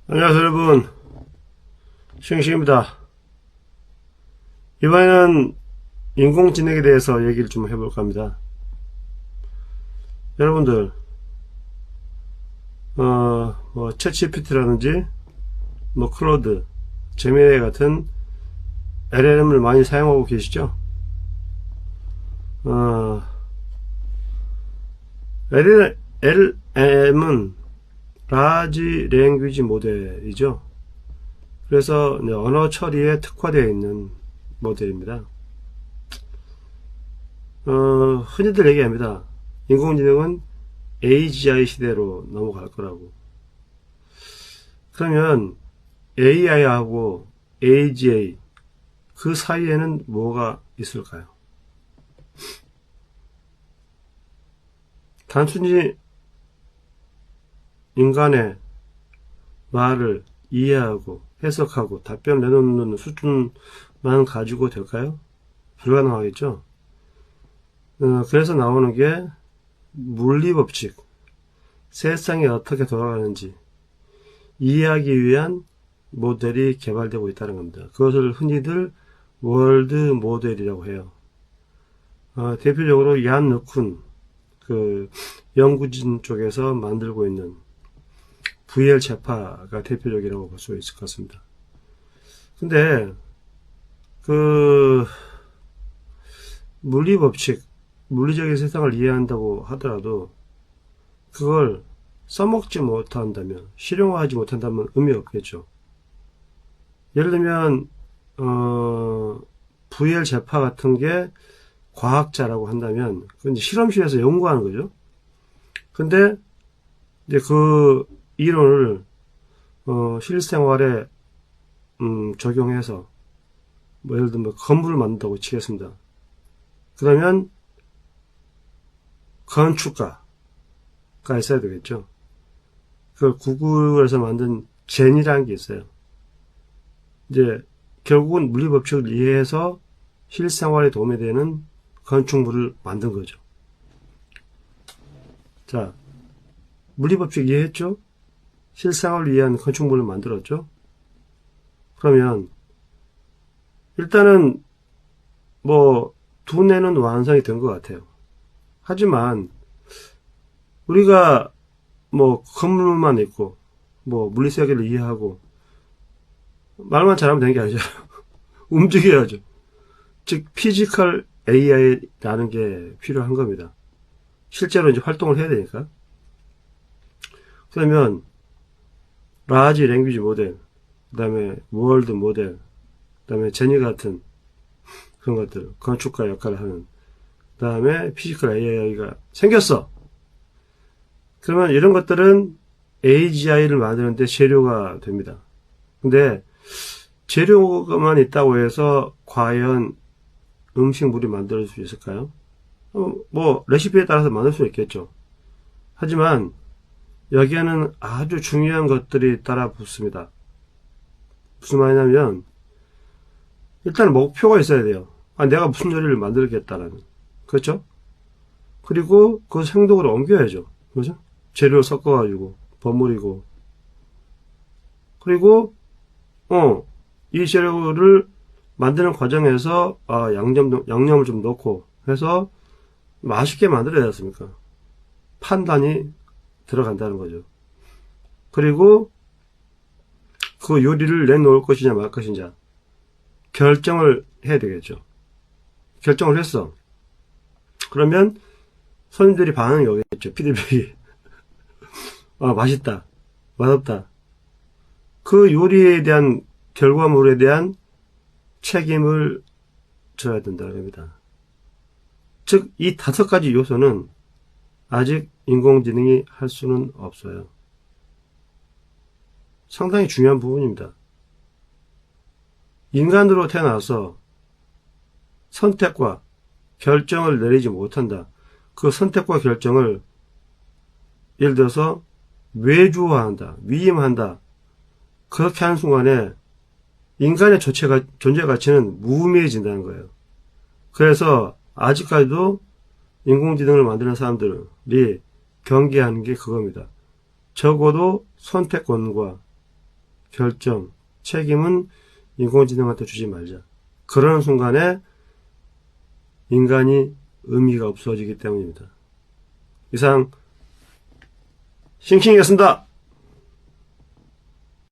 안녕하세요 여러분, 싱싱입니다. 이번에는 인공지능에 대해서 얘기를 좀 해볼까 합니다. 여러분들 챗GPT라든지 클로드, 제미나이 같은 LLM을 많이 사용하고 계시죠? LLM은 라지 랭귀지 모델이죠. 그래서 언어 처리에 특화되어 있는 모델입니다. 흔히들 얘기합니다. 인공지능은 AGI 시대로 넘어갈 거라고. 그러면 AI하고 AGI 그 사이에는 뭐가 있을까요? 단순히 인간의 말을 이해하고 해석하고 답변을 내놓는 수준만 가지고 될까요? 불가능하겠죠. 그래서 나오는 게 물리법칙, 세상이 어떻게 돌아가는지 이해하기 위한 모델이 개발되고 있다는 겁니다. 그것을 흔히들 월드 모델이라고 해요. 대표적으로 얀 르쿤, 그 연구진 쪽에서 만들고 있는 VLChepa가 대표적이라고 볼 수 있을 것 같습니다. 근데 물리법칙, 물리적인 세상을 이해한다고 하더라도 그걸 써먹지 못한다면, 실용화하지 못한다면 의미 없겠죠. 예를 들면 VLChepa 같은 게 과학자라고 한다면 그건 실험실에서 연구하는 거죠. 근데 이제 그 이론을 실생활에 적용해서 예를 들면 건물을 만든다고 치겠습니다. 그러면 건축가가 있어야 되겠죠. 그 구글에서 만든 젠이라는 게 있어요. 이제 결국은 물리법칙을 이해해서 실생활에 도움이 되는 건축물을 만든 거죠. 자, 물리법칙 이해했죠? 실생활을 위한 건축물을 만들었죠? 그러면 일단은 두뇌는 완성이 된 것 같아요. 하지만 우리가 건물만 있고 물리세계를 이해하고 말만 잘하면 되는 게 아니잖아요. 움직여야죠. 즉 피지컬 AI라는 게 필요한 겁니다. 실제로 이제 활동을 해야 되니까. 그러면 라지 랭귀지 모델, 그 다음에 월드 모델, 그 다음에 제니 같은 그런 것들, 건축가 역할을 하는, 그 다음에 피지컬 AI가 생겼어. 그러면 이런 것들은 AGI를 만드는데 재료가 됩니다. 근데 재료가만 있다고 해서 과연 음식물이 만들 수 있을까요? 레시피에 따라서 만들 수 있겠죠. 하지만 여기에는 아주 중요한 것들이 따라 붙습니다. 무슨 말이냐면 일단 목표가 있어야 돼요. 내가 무슨 요리를 만들겠다라는. 그렇죠? 그리고 그 행동으로 옮겨야죠. 그렇죠? 재료를 섞어가지고 버무리고, 그리고 이 재료를 만드는 과정에서 양념을 좀 넣고 해서 맛있게 만들어야 되지 않습니까? 판단이 들어간다는 거죠. 그리고 그 요리를 내놓을 것이냐 말 것이냐 결정을 해야 되겠죠. 결정을 했어. 그러면 손님들이 반응이 오겠죠. 피드백이. 맛있다, 맛없다. 그 요리에 대한 결과물에 대한 책임을 져야 된다는 겁니다. 즉, 이 5가지 요소는 아직 인공지능이 할 수는 없어요. 상당히 중요한 부분입니다. 인간으로 태어나서 선택과 결정을 내리지 못한다. 그 선택과 결정을 예를 들어서 외주화한다, 위임한다. 그렇게 하는 순간에 인간의 존재 가치는 무의미해진다는 거예요. 그래서 아직까지도 인공지능을 만드는 사람들이 경계하는 게 그겁니다. 적어도 선택권과 결정, 책임은 인공지능한테 주지 말자. 그러는 순간에 인간이 의미가 없어지기 때문입니다. 이상 싱싱이었습니다.